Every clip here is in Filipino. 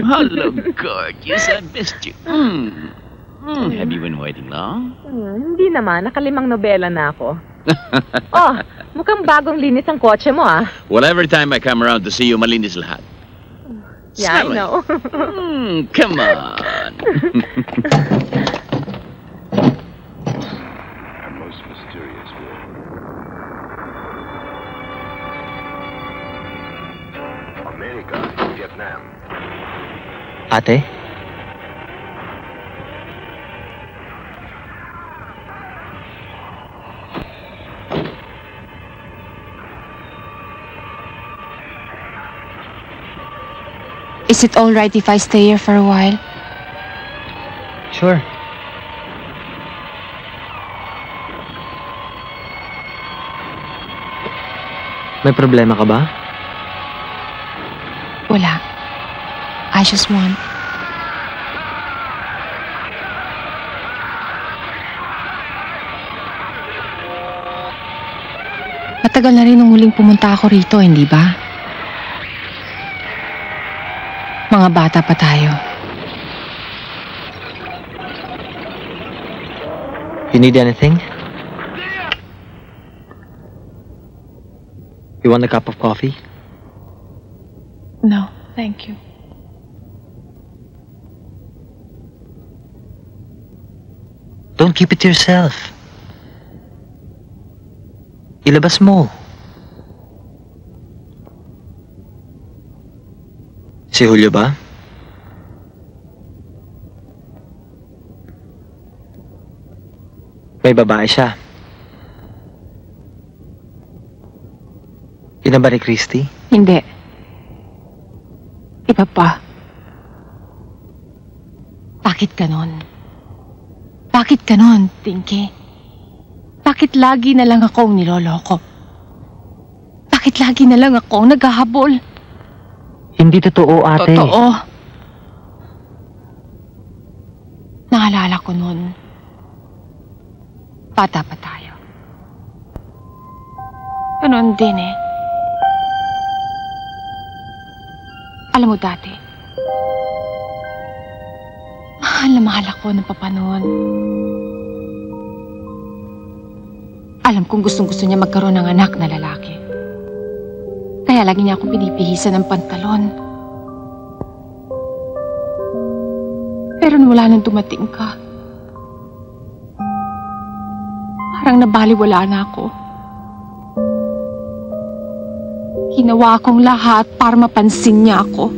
Hello, gorgeous. I missed you. Have you been waiting long? Hindi naman. Nakalimang nobela na ako. Oh, mukhang bagong linis ang kotse mo, ah. Well, every time I come around to see you, malinis lahat. Yeah, I know. Come on. A most mysterious world. America, Vietnam. Ate? Is it all right if I stay here for a while? Sure. May problema ka ba? Wala. I just want... Matagal na rin nung huling pumunta ako rito, hindi ba? Mga bata pa tayo. You need anything? You want a cup of coffee? No, thank you. Don't keep it to yourself. Ilabas mo. Si Julio ba? May babae siya. Yun ba ni Christy? Hindi. Iba pa. Bakit ganon? Bakit ganon, Pinky? Bakit lagi na lang akong niloloko? Bakit lagi na lang akong naghahabol? Hindi totoo, ate. Totoo. Naalala ko nun. Bata pa tayo. Ganon din eh. Alam mo dati, mahal ako ng papa noon. Alam kong gustong-gusto niya magkaroon ng anak na lalaki. Kaya lagi niya akong pinipihisan ng pantalon. Pero wala nang dumating ka. Parang nabaliwala na ako. Ginawa akong lahat para mapansin niya ako.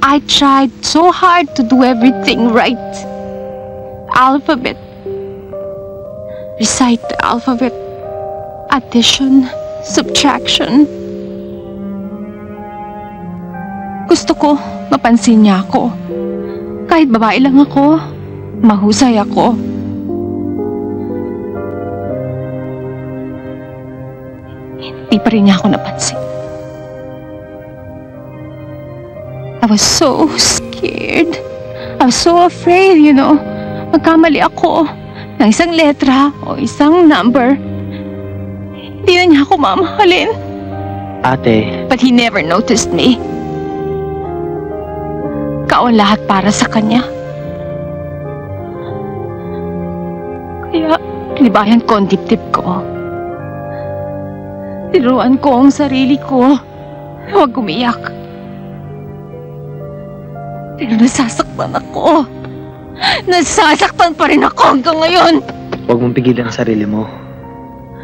I tried so hard to do everything right. Alphabet. Recite the alphabet. Addition. Subtraction. Gusto ko mapansin niya ako. Kahit babae lang ako, mahusay ako. Hindi pa rin niya ako napansin. I was so scared. I was so afraid, you know. Magkamali ako ng isang letra o isang number. Hindi na niya ako mamahalin. Ate. But he never noticed me. Ikaw ang lahat para sa kanya. Kaya, libayan ko ang dibdib ko. Tinuruan ko ang sarili ko. Huwag umiyak. Pero nasasaktan ako. Nasasaktan pa rin ako hanggang ngayon. Huwag mong pigilan ang sarili mo.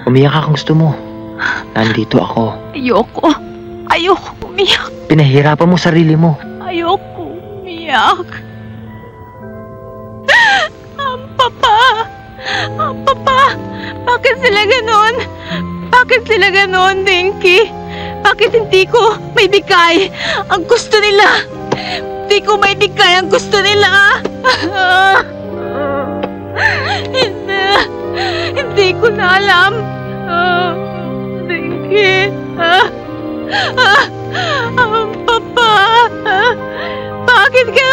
Umiyak ka kung gusto mo. Nandito ako. Ayoko. Ayoko umiyak. Pinahirapan mo sarili mo. Ayoko umiyak. Ang papa. Ang papa. Bakit sila ganon? Bakit sila ganon, Dinky? Bakit hindi ko may bigay ang gusto nila? Hindi ko may bigay ang gusto nila. Hindi ko na alam. Dinky. Papa. Bakit ka